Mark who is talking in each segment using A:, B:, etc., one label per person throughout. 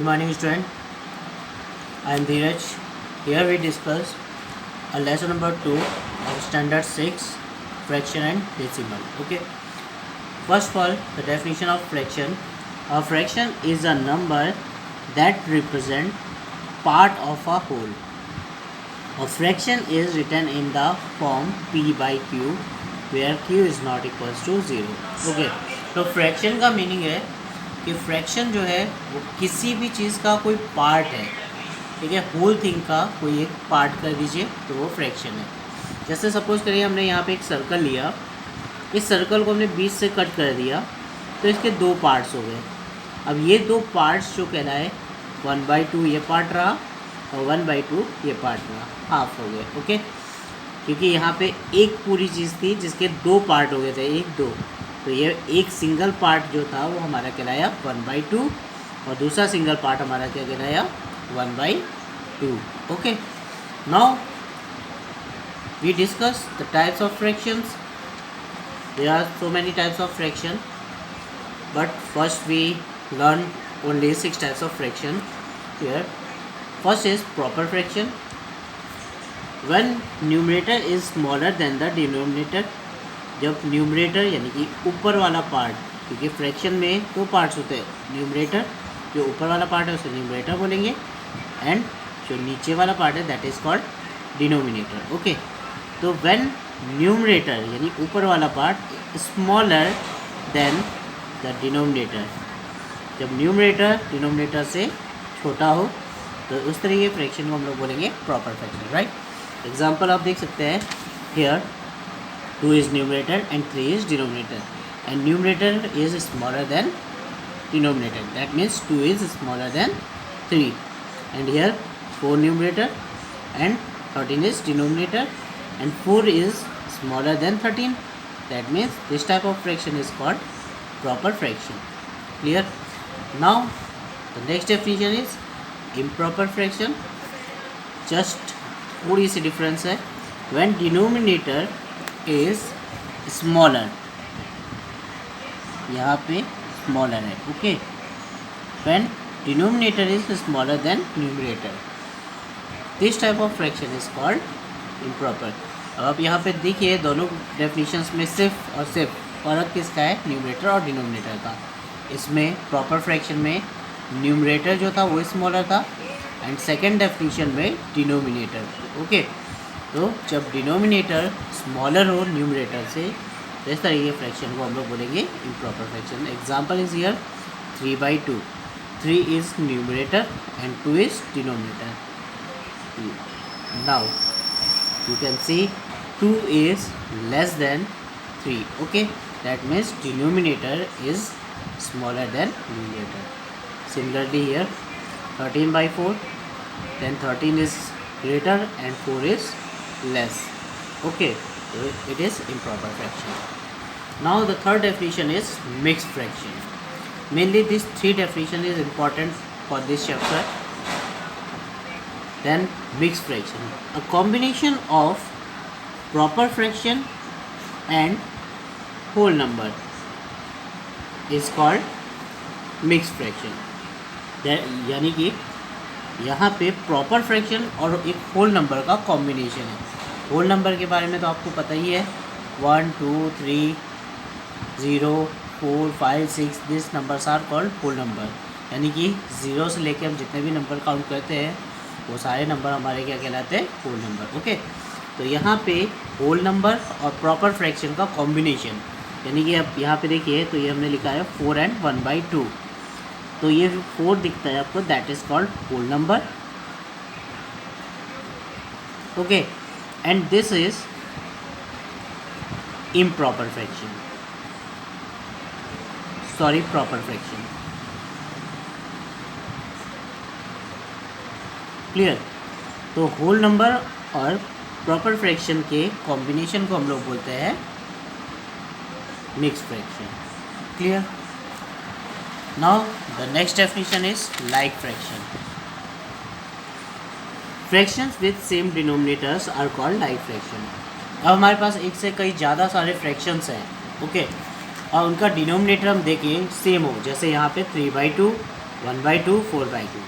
A: morning, student. I am Dheeraj. Here we discuss a lesson number 2 of standard 6, fraction and decimal. Okay. First of all, the definition of fraction. A fraction is a number that represent part of a whole. A fraction is written in the form p by q, where q is not equals to 0. Okay. तो fraction का meaning है कि fraction जो है वो किसी भी चीज़ का कोई पार्ट है, ठीक है, होल थिंग का कोई एक पार्ट कर दीजिए तो वो फ्रैक्शन है. जैसे सपोज करिए हमने यहाँ पे एक सर्कल लिया, इस सर्कल को हमने बीच से कट कर दिया तो इसके दो पार्ट्स हो गए. अब ये दो पार्ट्स जो कहलाए 1/2 ये पार्ट रहा और 1/2 ये पार्ट रहा, हाफ हो गए. ओके, क्योंकि यहाँ पे एक पूरी चीज़ थी जिसके दो पार्ट हो गए थे, एक दो, तो ये एक सिंगल पार्ट जो था वो हमारा कहलाया 1/2 और दूसरा सिंगल पार्ट हमारा क्या कहलाया 1/2. Okay, now we discuss the types of fractions. There are so many types of fraction, but first we learn only 6 types of fraction here. First is proper fraction. When numerator is smaller than the denominator, जब numerator यानी कि ऊपर वाला part, क्योंकि fraction में दो parts होते हैं, न्यूमरेटर जो ऊपर वाला पार्ट है उसे न्यूमरेटर बोलेंगे एंड जो नीचे वाला पार्ट है that is called denominator. Okay, तो व्हेन न्यूमरेटर यानी ऊपर वाला part smaller than the denominator, जब न्यूमरेटर डिनोमिनेटर से छोटा हो तो उस तरीके फ्रैक्शन को हम लोग बोलेंगे प्रॉपर फ्रैक्शन. राइट, एग्जांपल आप देख सकते हैं here 2 is numerator and 3 is denominator, and numerator is smaller than denominator, that means 2 is smaller than 3, and here 4 numerator and 13 is denominator and 4 is smaller than 13, that means this type of fraction is called proper fraction. Clear? Now the next definition is improper fraction. just थोड़ी सी difference है. when denominator is smaller, यहाँ पे smaller है. Okay, when denominator is smaller than numerator, this type of fraction is called improper. अब आप यहाँ पे देखिए दोनों डेफिनेशंस में सिर्फ और सिर्फ फर्क किसका है, न्यूमरेटर और डिनोमिनेटर का. इसमें प्रॉपर फ्रैक्शन में न्यूमरेटर जो था वो स्मॉलर था एंड सेकेंड डेफिनेशन में डिनोमिनेटर. ओके, तो जब डिनोमिनेटर स्मॉलर हो न्यूमरेटर से तो इस तरीके फ्रैक्शन को हम लोग बोलेंगे improper fraction. Example is here 3/2. 3 is numerator and 2 is denominator. Now you can see 2 is less than 3. Okay, that means denominator is smaller than numerator. Similarly here 13/4, then 13 is greater and 4 is less. Okay, so it is improper fraction. Now the third definition is mixed fraction. Mainly these three definition is important for this chapter. Then mixed fraction, a combination of proper fraction and whole number is called mixed fraction. यानी कि यहाँ पे proper fraction और एक whole number का combination है. Whole number के बारे में तो आपको पता ही है, 1 2 3 0 4 5 6 this numbers are called whole number. यानी कि 0 से लेके हम जितने भी नंबर काउंट करते हैं वो सारे नंबर हमारे क्या कहलाते हैं, होल नंबर. ओके, तो यहाँ पे होल नंबर और प्रॉपर फ्रैक्शन का कॉम्बिनेशन, यानी कि अब यहाँ पे देखिए तो ये हमने लिखा है 4 and 1/2, तो ये 4 दिखता है आपको, that is called whole number. Okay, and this is improper fraction, sorry proper fraction. Clear? तो होल नंबर और प्रॉपर फ्रैक्शन के कॉम्बिनेशन को हम लोग बोलते हैं mixed fraction. Clear? Now the next definition is like fraction. Fractions with same denominators are called like fraction. अब हमारे पास एक से कई ज़्यादा सारे फ्रैक्शंस हैं. ओके, और उनका डिनोमिनेटर हम देखें सेम हो, जैसे यहाँ पे 3/2 1/2 4/2।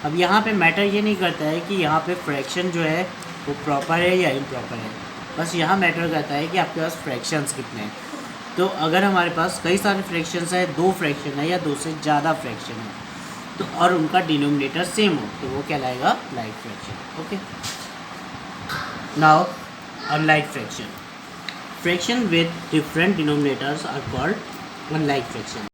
A: अब यहाँ पे मैटर ये नहीं करता है कि यहाँ पे फ्रैक्शन जो है वो प्रॉपर है या इम्प्रॉपर है, बस यहाँ मैटर करता है कि आपके पास फ्रैक्शंस कितने हैं। तो अगर हमारे पास कई सारे फ्रैक्शंस है, 2 फ्रैक्शन है या 2 से ज़्यादा फ्रैक्शन है, तो और उनका डिनोमिनेटर सेम हो तो वो कहलाएगा like fraction. Okay, now unlike fraction. Fraction with different denominators are called unlike fraction.